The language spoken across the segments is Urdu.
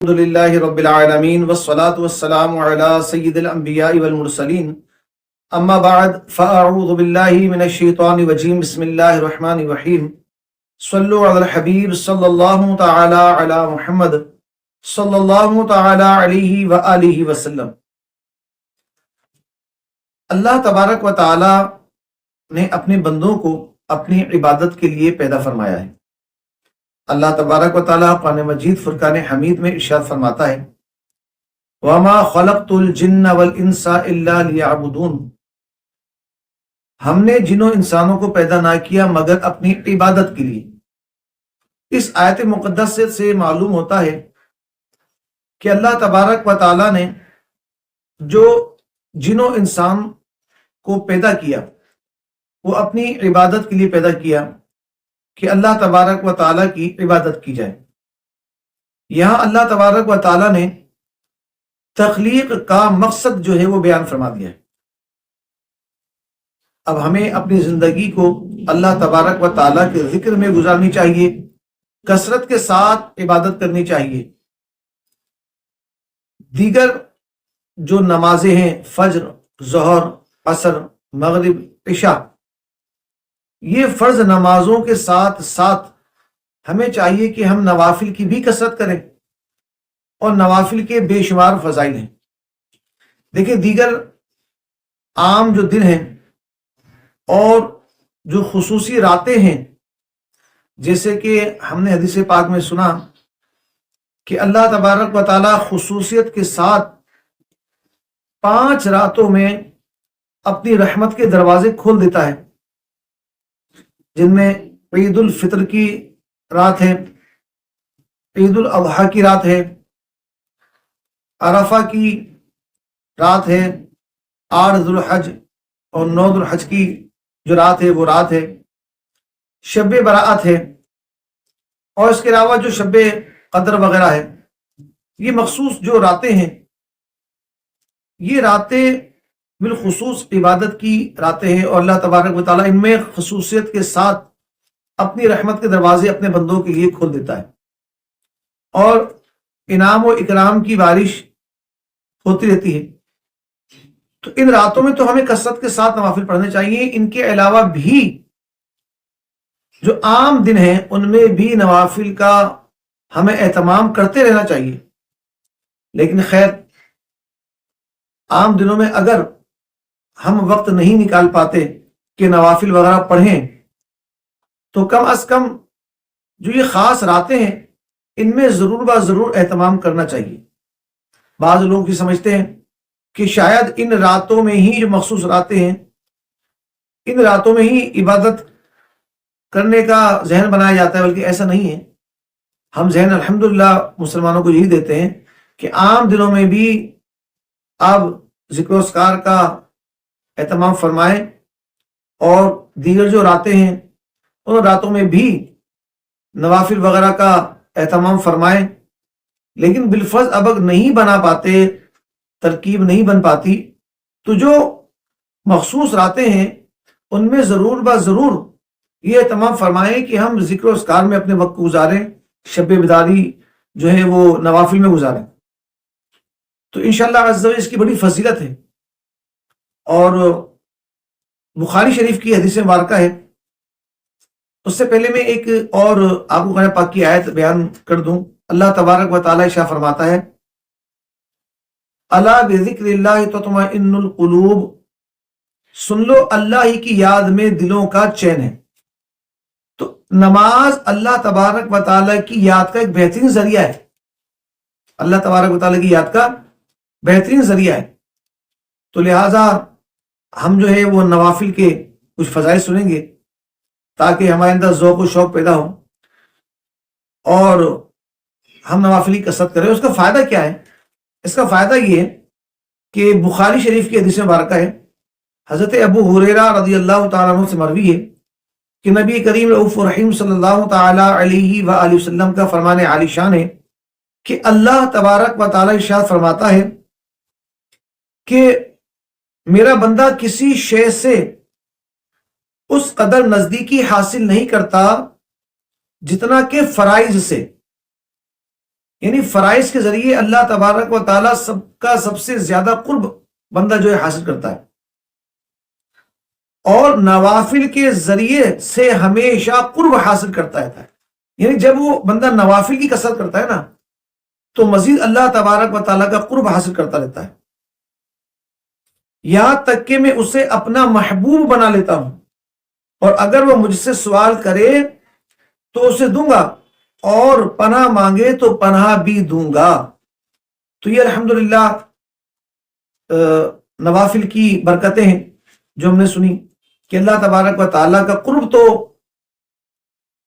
الحمد للہ رب العالمین والصلاة والسلام علی سید الانبیاء والمرسلین اما بعد فاعوذ باللہ من الشیطان الرجیم بسم اللہ الرحمن الرحیم صلو علی الحبیب صلی اللہ تعالی علی محمد صلی اللہ تعالی علیہ وآلہ وسلم۔ اللہ تبارک و تعالی نے اپنے بندوں کو اپنی عبادت کے لیے پیدا فرمایا ہے۔ اللہ تبارک و تعالیٰ قرآن مجید فرقان حمید میں ارشاد فرماتا ہے وَمَا خَلَقْتُ الْجِنَّ وَالْإِنسَ إِلَّا لِيَعْبُدُونَ، ہم نے جنوں انسانوں کو پیدا نہ کیا مگر اپنی عبادت کے لیے۔ اس آیت مقدس سے معلوم ہوتا ہے کہ اللہ تبارک و تعالیٰ نے جو جنوں انسان کو پیدا کیا وہ اپنی عبادت کے لیے پیدا کیا کہ اللہ تبارک و تعالیٰ کی عبادت کی جائے۔ یہاں اللہ تبارک و تعالیٰ نے تخلیق کا مقصد جو ہے وہ بیان فرما دیا ہے۔ اب ہمیں اپنی زندگی کو اللہ تبارک و تعالیٰ کے ذکر میں گزارنی چاہیے، کثرت کے ساتھ عبادت کرنی چاہیے۔ دیگر جو نمازیں ہیں فجر، ظہر، عصر، مغرب، عشاء، یہ فرض نمازوں کے ساتھ ساتھ ہمیں چاہیے کہ ہم نوافل کی بھی کثرت کریں، اور نوافل کے بے شمار فضائل ہیں۔ دیکھیں دیگر عام جو دن ہیں اور جو خصوصی راتیں ہیں، جیسے کہ ہم نے حدیث پاک میں سنا کہ اللہ تبارک و تعالی خصوصیت کے ساتھ 5 راتوں میں اپنی رحمت کے دروازے کھول دیتا ہے، جن میں عید الفطر کی رات ہے، عید الاضحیٰ کی رات ہے، عرفہ کی رات ہے، 8 ذو الحج اور 9 ذو الحج کی جو رات ہے وہ رات ہے، شب براءت ہے، اور اس کے علاوہ جو شب قدر وغیرہ ہے۔ یہ مخصوص جو راتیں ہیں، یہ راتیں بالخصوص عبادت کی راتیں ہیں، اور اللہ تبارک و تعالیٰ ان میں خصوصیت کے ساتھ اپنی رحمت کے دروازے اپنے بندوں کے لیے کھول دیتا ہے، اور انعام و اکرام کی بارش ہوتی رہتی ہے۔ تو ان راتوں میں تو ہمیں کثرت کے ساتھ نوافل پڑھنے چاہیے۔ ان کے علاوہ بھی جو عام دن ہیں ان میں بھی نوافل کا ہمیں اہتمام کرتے رہنا چاہیے، لیکن خیر عام دنوں میں اگر ہم وقت نہیں نکال پاتے کہ نوافل وغیرہ پڑھیں، تو کم از کم جو یہ خاص راتیں ہیں ان میں ضرور اہتمام کرنا چاہیے۔ بعض لوگ یہ سمجھتے ہیں کہ شاید ان راتوں میں ہی جو مخصوص راتیں ہیں ان راتوں میں ہی عبادت کرنے کا ذہن بنایا جاتا ہے، بلکہ ایسا نہیں ہے۔ ہم ذہن الحمدللہ مسلمانوں کو یہی دیتے ہیں کہ عام دنوں میں بھی آپ ذکر و اذکار کا اہتمام فرمائیں، اور دیگر جو راتیں ہیں ان راتوں میں بھی نوافل وغیرہ کا اہتمام فرمائیں۔ لیکن بالفرض اب نہیں بنا پاتے، ترکیب نہیں بن پاتی، تو جو مخصوص راتیں ہیں ان میں ضرور یہ اہتمام فرمائیں کہ ہم ذکر و اذکار میں اپنے وقت کو گزاریں، شب بیداری جو ہے وہ نوافل میں گزاریں۔ تو انشاءاللہ عز و جل اس کی بڑی فضیلت ہے، اور بخاری شریف کی حدیث مبارکہ ہے۔ اس سے پہلے میں ایک اور آپ کو قرآن پاک کی آیت بیان کر دوں۔ اللہ تبارک و تعالی ارشاد فرماتا ہے الا بذکر اللہ تطمئن القلوب، سن لو اللہ ہی کی یاد میں دلوں کا چین ہے۔ تو نماز اللہ تبارک و تعالی کی یاد کا ایک بہترین ذریعہ ہے، اللہ تبارک و تعالی کی یاد کا بہترین ذریعہ ہے۔ تو لہٰذا ہم جو ہے وہ نوافل کے کچھ فضائل سنیں گے تاکہ ہمارے اندر ذوق و شوق پیدا ہو اور ہم نوافل کی کثرت کریں۔ اس کا فائدہ کیا ہے؟ اس کا فائدہ یہ ہے کہ بخاری شریف کی حدیث مبارکہ ہے، حضرت ابو ہریرہ رضی اللہ تعالیٰ عنہ سے مروی ہے کہ نبی کریم رؤوف رحیم صلی اللہ تعالی علیہ وآلہ وسلم کا فرمان عالی شان ہے کہ اللہ تبارک و تعالی ارشاد فرماتا ہے کہ میرا بندہ کسی شے سے اس قدر نزدیکی حاصل نہیں کرتا جتنا کہ فرائض سے، یعنی فرائض کے ذریعے اللہ تبارک و تعالیٰ سب سے زیادہ قرب بندہ جو ہے حاصل کرتا ہے، اور نوافل کے ذریعے سے ہمیشہ قرب حاصل کرتا ہے۔ یعنی جب وہ بندہ نوافل کی کثرت کرتا ہے نا تو مزید اللہ تبارک و تعالیٰ کا قرب حاصل کرتا رہتا ہے، یہاں تک کہ میں اسے اپنا محبوب بنا لیتا ہوں، اور اگر وہ مجھ سے سوال کرے تو اسے دوں گا، اور پناہ مانگے تو پناہ بھی دوں گا۔ تو یہ الحمدللہ نوافل کی برکتیں ہیں جو ہم نے سنی کہ اللہ تبارک و تعالیٰ کا قرب تو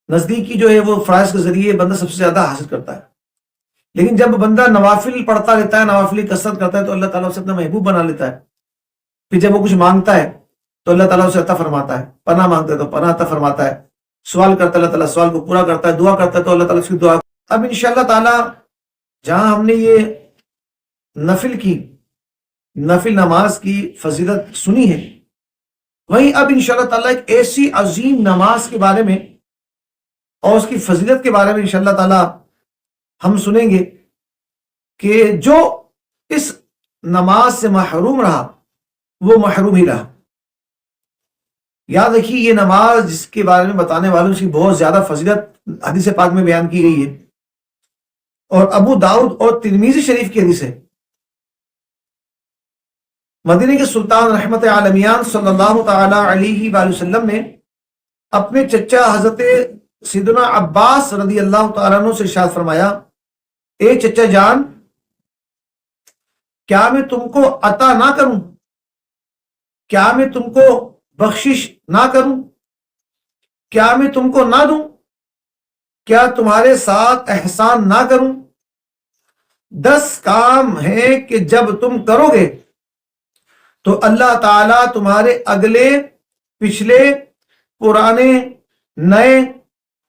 نزدیکی جو ہے وہ فرائض کے ذریعے بندہ سب سے زیادہ حاصل کرتا ہے، لیکن جب بندہ نوافل پڑھتا رہتا ہے، نوافل کی کثرت کرتا ہے، تو اللہ تعالیٰ اسے اپنا محبوب بنا لیتا ہے۔ پھر جب وہ کچھ مانگتا ہے تو اللہ تعالیٰ اسے عطا فرماتا ہے، پناہ مانگتا ہے تو پناہ عطا فرماتا ہے، سوال کرتا ہے اللہ تعالیٰ سوال کو پورا کرتا ہے، دعا کرتا ہے تو اللہ تعالیٰ اس کی دعا۔ اب انشاءاللہ تعالیٰ جہاں ہم نے یہ نفل نماز کی فضیلت سنی ہے، وہیں اب انشاءاللہ تعالیٰ ایک ایسی عظیم نماز کے بارے میں اور اس کی فضیلت کے بارے میں انشاءاللہ تعالیٰ ہم سنیں گے کہ جو اس نماز سے محروم رہا وہ محروم ہی رہا۔ یاد رکھیے یہ نماز جس کے بارے میں بتانے والوں اس کی بہت زیادہ فضیلت حدیث پاک میں بیان کی گئی ہے، اور ابو داؤد اور ترمذی شریف کی حدیث ہے۔ مدینے کے سلطان رحمت عالمیان صلی اللہ تعالی علیہ وآلہ وسلم نے اپنے چچا حضرت سیدنا عباس رضی اللہ تعالیٰ عنہ سے ارشاد فرمایا، اے چچا جان، کیا میں تم کو عطا نہ کروں؟ کیا میں تم کو بخشش نہ کروں؟ کیا میں تم کو نہ دوں؟ کیا تمہارے ساتھ احسان نہ کروں؟ 10 کام ہیں کہ جب تم کرو گے تو اللہ تعالیٰ تمہارے اگلے پچھلے پرانے نئے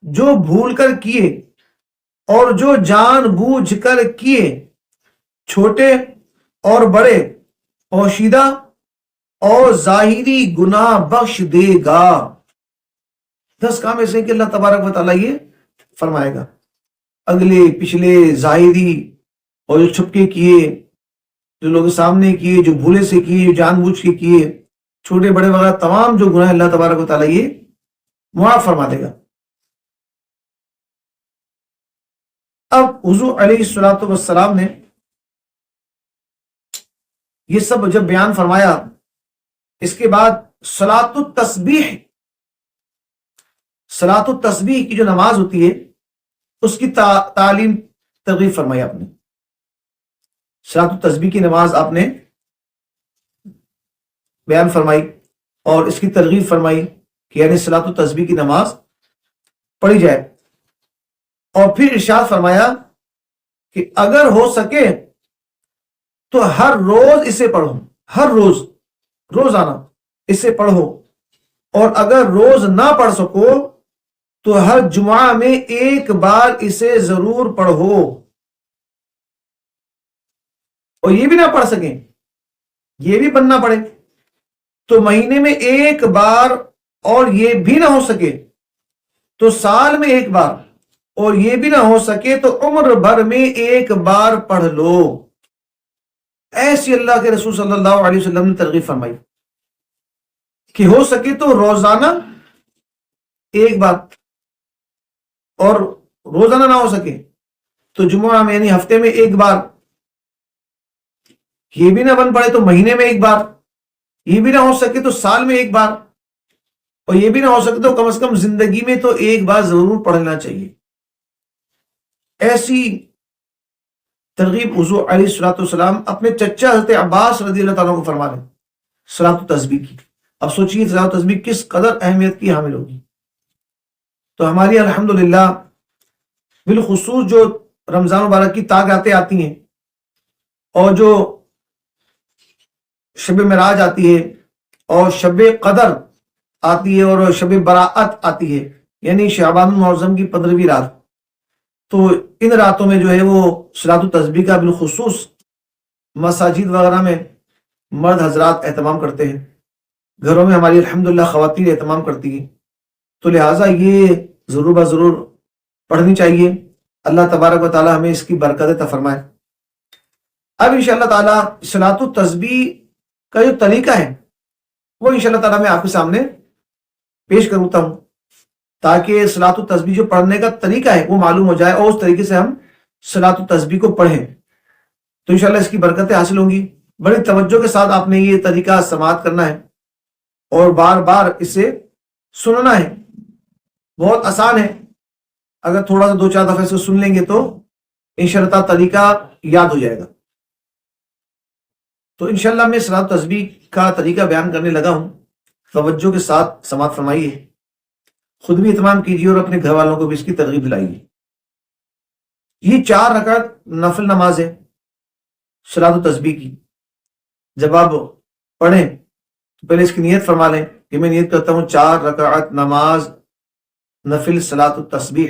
جو بھول کر کیے اور جو جان بوجھ کر کیے، چھوٹے اور بڑے، پوشیدہ اور ظاہری گناہ بخش دے گا۔ 10 کام ایسے ہیں کہ اللہ تبارک و تعالیٰ یہ فرمائے گا، اگلے پچھلے ظاہری اور جو چھپ کے کیے، جو لوگ سامنے کیے، جو بھولے سے کیے، جو جان بوجھ کے کیے، چھوٹے بڑے وغیرہ تمام جو گناہ اللہ تبارک و تعالیٰ یہ معاف فرما دے گا۔ اب حضور علیہ الصلوۃ والسلام نے یہ سب جب بیان فرمایا، اس کے بعد صلاۃ التسبیح کی جو نماز ہوتی ہے اس کی تعلیم ترغیب فرمائی آپ نے۔ صلاۃ التسبیح کی نماز آپ نے بیان فرمائی اور اس کی ترغیب فرمائی کہ یعنی صلاۃ التسبیح کی نماز پڑھی جائے، اور پھر ارشاد فرمایا کہ اگر ہو سکے تو ہر روز اسے پڑھو، ہر روز، روزانہ اسے پڑھو، اور اگر روز نہ پڑھ سکو تو ہر جمعہ میں ایک بار اسے ضرور پڑھو، اور یہ بھی نہ پڑھ سکیں، یہ بھی پڑھنا پڑے تو مہینے میں ایک بار، اور یہ بھی نہ ہو سکے تو سال میں ایک بار، اور یہ بھی نہ ہو سکے تو عمر بھر میں ایک بار پڑھ لو۔ ایسی اللہ کے رسول صلی اللہ علیہ وسلم نے ترغیب فرمائی کہ ہو سکے تو روزانہ ایک بار، اور روزانہ نہ ہو سکے تو جمعہ میں یعنی ہفتے میں ایک بار، یہ بھی نہ بن پڑے تو مہینے میں ایک بار، یہ بھی نہ ہو سکے تو سال میں ایک بار، اور یہ بھی نہ ہو سکے تو کم از کم زندگی میں تو ایک بار ضرور پڑھنا چاہیے۔ ایسی ترغیب حضور علیہ الصلوۃ والسلام اپنے چچا حضرت عباس رضی اللہ تعالیٰ کو فرما رہے ہیں صلاۃ التسبیح کی۔ اب سوچیے صلاۃ التسبیح کس قدر اہمیت کی حامل ہوگی۔ تو ہماری الحمدللہ بالخصوص جو رمضان مبارک کی تاغاتیں آتی ہیں، اور جو شب معراج آتی ہے، اور شب قدر آتی ہے، اور شب براءت آتی ہے، یعنی شعبان المعظم کی 15ویں رات، تو ان راتوں میں جو ہے وہ صلاۃ التسبیح کا بالخصوص مساجد وغیرہ میں مرد حضرات اہتمام کرتے ہیں، گھروں میں ہماری الحمدللہ خواتین اہتمام کرتی ہیں، تو لہٰذا یہ ضرور بضرور پڑھنی چاہیے، اللہ تبارک و تعالی ہمیں اس کی برکت عطا فرمائے۔ اب انشاءاللہ تعالی صلاۃ التسبیح کا جو طریقہ ہے وہ انشاءاللہ تعالی میں آپ کے سامنے پیش کرتا ہوں، تاکہ صلاۃ التسبیح جو پڑھنے کا طریقہ ہے وہ معلوم ہو جائے اور اس طریقے سے ہم صلاۃ التسبیح کو پڑھیں تو انشاءاللہ اس کی برکتیں حاصل ہوں گی۔ بڑی توجہ کے ساتھ آپ نے یہ طریقہ سماعت کرنا ہے اور بار بار اسے سننا ہے۔ بہت آسان ہے، اگر تھوڑا سا 2-4 دفعہ سے سن لیں گے تو انشاءاللہ تعالی طریقہ یاد ہو جائے گا۔ تو انشاءاللہ میں صلاۃ التسبیح کا طریقہ بیان کرنے لگا ہوں، توجہ کے ساتھ سماعت فرمائیے، خود بھی اہتمام کیجیے اور اپنے گھر والوں کو بھی اس کی ترغیب دلائیے۔ یہ 4 رکعت نفل نماز ہے صلاۃ التسبیح کی۔ جب آپ پڑھیں تو پہلے اس کی نیت فرما لیں کہ میں نیت کرتا ہوں 4 رکعت نماز نفل صلاۃ التسبیح،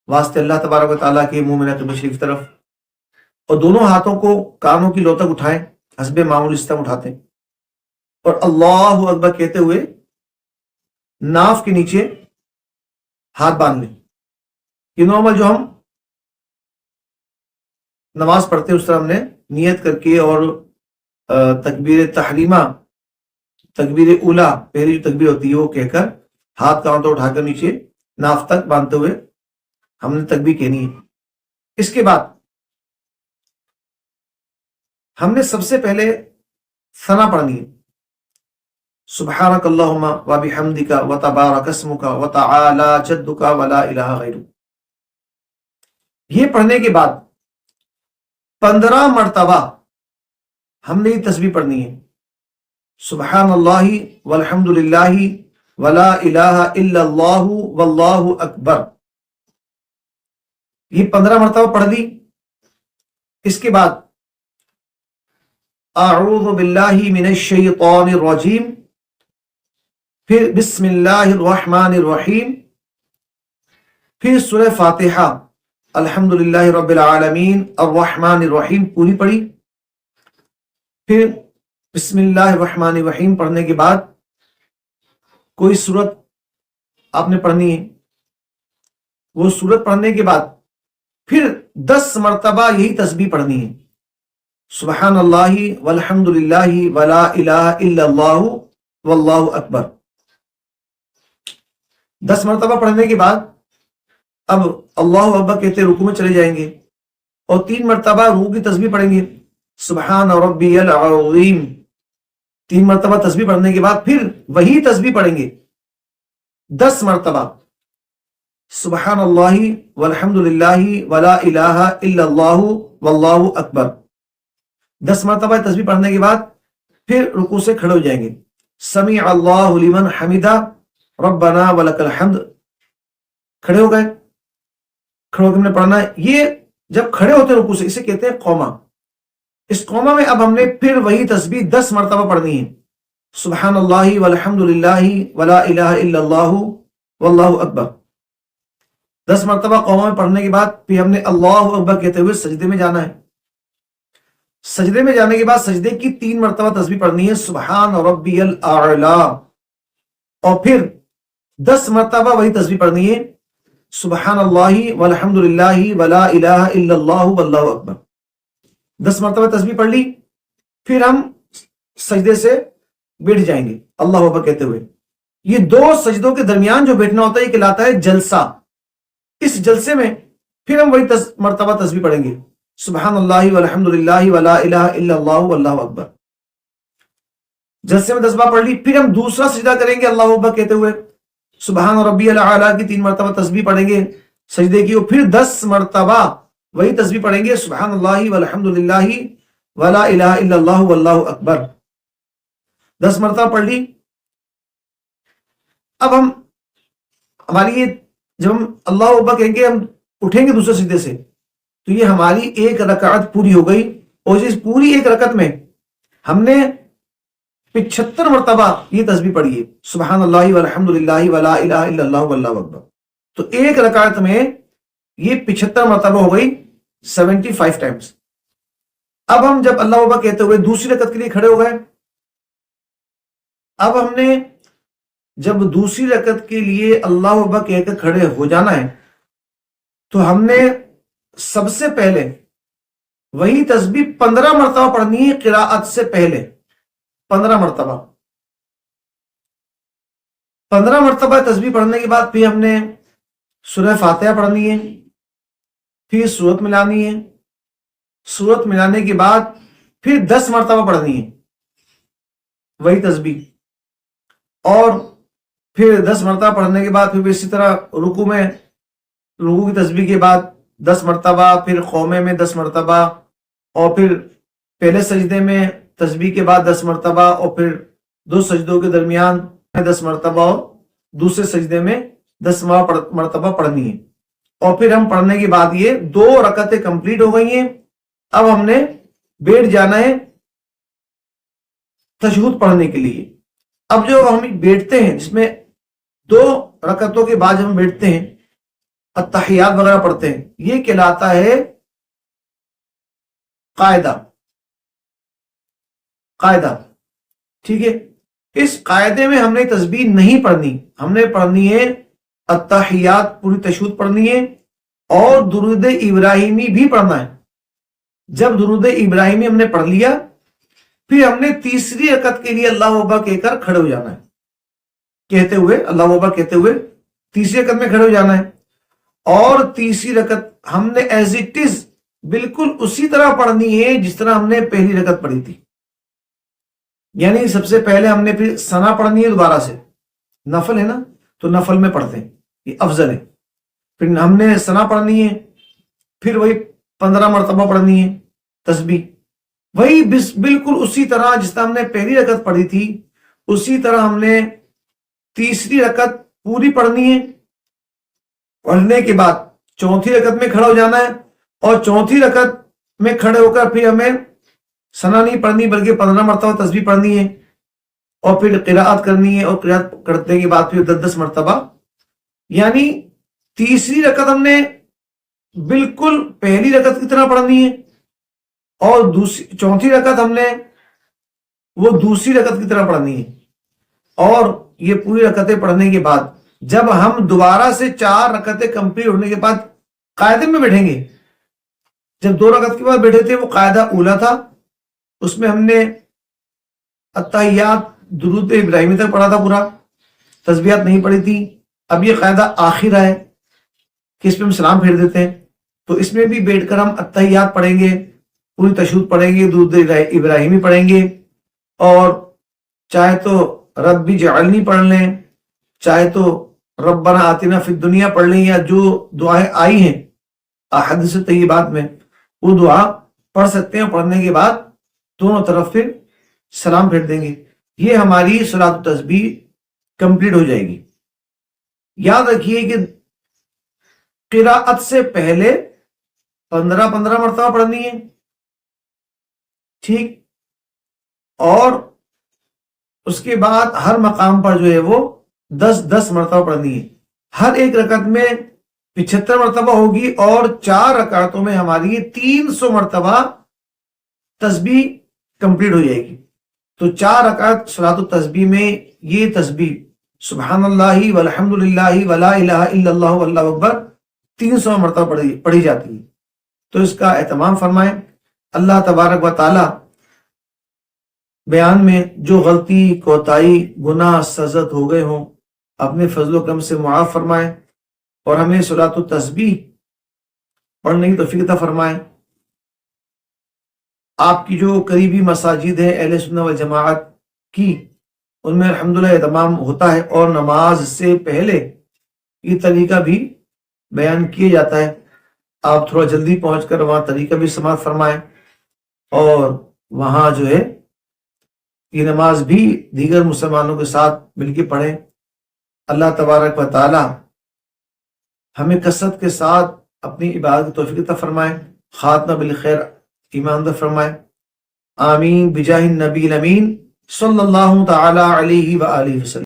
واسطے اللہ تبارک و تعالیٰ کے منہ میں قبلہ شریف طرف، اور دونوں ہاتھوں کو کانوں کی لو تک اٹھائیں، حسب معمول اس طرح اٹھاتے ہیں، اور اللہ اکبر کہتے ہوئے ناف کے نیچے ہاتھ باندھ لیں۔ یہ نارمل جو ہم نماز پڑھتے ہیں اس طرح ہم نے نیت کر کے اور تکبیر تحریمہ، تکبیر اولا، پہلی جو تکبیر ہوتی ہے وہ کہہ کر ہاتھ کانوں تو اٹھا کر نیچے ناف تک باندھتے ہوئے ہم نے تکبیر کہنی ہے۔ اس کے بعد ہم نے سب سے پہلے ثنا پڑھنی ہے، سبحانک اللہم و بحمدک و تبارک اسمک و تعالی جدک و لا الہ غیرک۔ یہ پڑھنے کے بعد 15 مرتبہ ہم نے یہ تسبیح پڑھنی ہے، سبحان اللہ والحمد للہ ولا الہ الا اللہ واللہ اکبر۔ یہ 15 مرتبہ پڑھ لی۔ اس کے بعد اعوذ باللہ من الشیطان الرجیم، پھر بسم اللہ الرحمن الرحیم، پھر سورہ فاتحہ الحمدللہ رب العالمین الرحمن الرحیم پوری پڑھی۔ پھر بسم اللہ الرحمن الرحیم پڑھنے کے بعد کوئی سورت آپ نے پڑھنی ہے، وہ سورت پڑھنے کے بعد پھر 10 مرتبہ یہی تسبیح پڑھنی ہے، سبحان اللہ والحمد للہ ولا الہ الا اللہ واللہ اکبر۔ 10 مرتبہ پڑھنے کے بعد اب اللہ اکبر کہتے رکوع میں چلے جائیں گے اور 3 مرتبہ رکوع کی تسبیح پڑھیں گے، سبحان ربی العظیم۔ 3 مرتبہ تسبیح پڑھنے کے بعد پھر وہی تسبیح پڑھیں گے 10 مرتبہ، سبحان اللہ والحمد للہ ولا الہ الا اللہ واللہ اکبر۔ 10 مرتبہ تسبیح پڑھنے کے بعد پھر رکوع سے کھڑے ہو جائیں گے، سمیع اللہ لمن حمدہ ربنا ولک الحمد۔ کھڑے ہو گئے، کھڑے ہو کے ہم نے پڑھنا ہے۔ یہ جب کھڑے ہوتے ہیں رکوع سے، اسے کہتے ہیں قومہ۔ اس قومہ میں اب ہم نے پھر وہی تسبیح 10 مرتبہ پڑھنی ہے، سبحان اللہ والحمد للہ ولا الہ الا اللہ واللہ اکبر۔ 10 مرتبہ قومہ میں پڑھنے کے بعد پھر ہم نے اللہ اکبر کہتے ہوئے سجدے میں جانا ہے۔ سجدے میں جانے کے بعد سجدے کی 3 مرتبہ تسبیح پڑھنی ہے، سبحان ربی الاعلی، اور پھر 10 مرتبہ وہی تسبیح پڑھنی ہے، سبحان اللہ والحمد للہ ولا الہ الا اللہ واللہ اکبر۔ 10 مرتبہ تسبیح پڑھ لی، پھر ہم سجدے سے بیٹھ جائیں گے اللہ اکبر کہتے ہوئے۔ یہ 2 سجدوں کے درمیان جو بیٹھنا ہوتا ہے یہ کہلاتا ہے جلسہ۔ اس جلسے میں پھر ہم وہی مرتبہ تسبیح پڑھیں گے، سبحان اللہ والحمد للہ ولا الہ الا اللہ واللہ اکبر۔ جلسے میں 10 بار پڑھ لی، پھر ہم دوسرا سجدہ کریں گے اللہ اکبر کہتے ہوئے، سبحان ربی الاعلی کی 3 مرتبہ تسبیح پڑھیں گے سجدے کی، اور پھر 10 مرتبہ وہی تسبیح پڑھیں گے، سبحان اللہ والحمد للہ ولا الہ الا اللہ واللہ اکبر۔ 10 مرتبہ پڑھ لی۔ اب ہماری یہ جب ہم اللہ اکبر کہیں گے، ہم اٹھیں گے دوسرے سجدے سے، تو یہ ہماری 1 رکعت پوری ہو گئی، اور اس پوری 1 رکعت میں ہم نے 75 مرتبہ یہ تسبیح پڑھی ہے، سبحان اللہ والحمد للہ ولا الہ الا اللہ واللہ اکبر۔ تو 1 رکعت میں یہ 75 مرتبہ ہو گئی، 75 ٹائمز۔ اب ہم جب اللہ اکبر کہتے ہوئے دوسری رکعت کے لیے کھڑے ہو گئے، اب ہم نے جب دوسری رکعت کے لیے اللہ اکبر کہہ کر کھڑے ہو جانا ہے تو ہم نے سب سے پہلے وہی تسبیح 15 مرتبہ پڑھنی ہے قراءت سے پہلے، 15 مرتبہ 15 مرتبہ تسبیح پڑھنے کے بعد پھر ہم نے سورہ فاتحہ پڑھنی ہے، پھر سورت ملانی ہے، سورت ملانے کے بعد پھر 10 مرتبہ پڑھنی ہے وہی تسبیح، اور پھر 10 مرتبہ پڑھنے کے بعد پھر اسی طرح رکوع میں، رکوع کی تسبیح کے بعد 10 مرتبہ، پھر قومے میں 10 مرتبہ، اور پھر پہلے سجدے میں تسبیح کے بعد 10 مرتبہ، اور پھر 2 سجدوں کے درمیان 10 مرتبہ، اور دوسرے سجدے میں 10 مرتبہ پڑھنی ہے۔ اور پھر ہم پڑھنے کے بعد یہ 2 رکعتیں کمپلیٹ ہو گئی ہیں۔ اب ہم نے بیٹھ جانا ہے تشہد پڑھنے کے لیے۔ اب جو ہم بیٹھتے ہیں، جس میں 2 رکعتوں کے بعد ہم بیٹھتے ہیں، التحیات وغیرہ پڑھتے ہیں، یہ کہلاتا ہے قاعدہ۔ قاعدہ، ٹھیک ہے؟ اس قاعدے میں ہم نے تسبیح نہیں پڑھنی، ہم نے پڑھنی ہے التحیات، پوری تشہد پڑھنی ہے، اور درود ابراہیمی بھی پڑھنا ہے۔ جب درود ابراہیمی ہم نے پڑھ لیا، پھر ہم نے تیسری رکعت کے لیے اللہ اکبر کہہ کر کھڑے ہو جانا ہے، کہتے ہوئے اللہ اکبر کہتے ہوئے تیسری رکعت میں کھڑے ہو جانا ہے، اور تیسری رکعت ہم نے ایز اٹ از بالکل اسی طرح پڑھنی ہے جس طرح ہم نے پہلی رکعت پڑھی تھی۔ یعنی سب سے پہلے ہم نے پھر ثنا پڑھنی ہے دوبارہ سے، نفل ہے نا تو نفل میں پڑھتے ہیں، یہ افضل ہے۔ پھر ہم نے ثنا پڑھنی ہے، پھر وہی 15 مرتبہ پڑھنی ہے تسبیح، وہی بالکل اسی طرح جس طرح ہم نے پہلی رکعت پڑھی تھی، اسی طرح ہم نے تیسری رکعت پوری پڑھنی ہے۔ پڑھنے کے بعد چوتھی رکعت میں کھڑا ہو جانا ہے، اور چوتھی رکعت میں کھڑے ہو کر پھر ہمیں ثنا نہیں پڑھنی بلکہ 15 مرتبہ تسبیح پڑھنی ہے، اور پھر قراءت کرنی ہے، اور قراءت کرنے کے بعد پھر 10 مرتبہ، یعنی تیسری رکعت ہم نے بالکل پہلی رکعت کی طرح پڑھنی ہے، اور چوتھی رکعت ہم نے وہ دوسری رکعت کی طرح پڑھنی ہے۔ اور یہ پوری رکعتیں پڑھنے کے بعد جب ہم دوبارہ سے 4 رکعتیں کمپلیٹ ہونے کے بعد قاعدے میں بیٹھیں گے، جب 2 رکعت کے بعد بیٹھے تھے وہ قاعدہ اولا تھا، اس میں ہم نے التحیات درود ابراہیمی تک پڑھا تھا، پورا تسبیحات نہیں پڑھی تھی۔ اب یہ قاعدہ آخر ہے کہ اس پہ ہم سلام پھیر دیتے ہیں، تو اس میں بھی بیٹھ کر ہم التحیات پڑھیں گے، پوری تشہد پڑھیں گے، درود ابراہیمی پڑھیں گے، اور چاہے تو ربی جعلنی پڑھ لیں، چاہے تو ربنا آتنا فی الدنیا پڑھ لیں، یا جو دعائیں آئی ہیں احادیث طیبات میں وہ دعا پڑھ سکتے ہیں۔ پڑھنے کے بعد دونوں طرف پھر سلام پھیر دیں گے، یہ ہماری صلاۃ التسبیح کمپلیٹ ہو جائے گی۔ یاد رکھیے کہ قراءت سے پہلے 15 مرتبہ پڑھنی ہے، ٹھیک، اور اس کے بعد ہر مقام پر جو ہے وہ 10 مرتبہ پڑھنی ہے۔ ہر ایک رکعت میں 75 مرتبہ ہوگی، اور 4 رکعتوں میں ہماری 300 مرتبہ تسبیح کمپلیٹ ہو جائے گی۔ تو 4 رکعت صلاۃ التسبیح میں یہ تسبیح سبحان اللہ والحمد للہ ولا الہ الا اللہ واللہ اکبر 300 مرتبہ پڑھی جاتی ہے۔ تو اس کا اہتمام فرمائیں۔ اللہ تبارک و تعالی بیان میں جو غلطی، کوتاہی، گناہ، سزت ہو گئے ہوں اپنے فضل و کرم سے معاف فرمائیں، اور ہمیں صلاۃ التسبیح پڑھنے کی توفیق عطا فرمائیں۔ آپ کی جو قریبی مساجد ہیں اہل سنت والجماعت کی، ان میں الحمدللہ اہتمام ہوتا ہے، اور نماز سے پہلے یہ طریقہ بھی بیان کیا جاتا ہے۔ آپ تھوڑا جلدی پہنچ کر وہاں طریقہ بھی سماعت فرمائیں، اور وہاں جو ہے یہ نماز بھی دیگر مسلمانوں کے ساتھ مل کے پڑھیں۔ اللہ تبارک و تعالی ہمیں کثرت کے ساتھ اپنی عبادت کی توفیق عطا فرمائیں، خاتمہ بالخیر ایمان دار فرمائیں۔ آمین بجاہ النبی الامین صلی اللہ تعالی علیہ وآلہ وسلم۔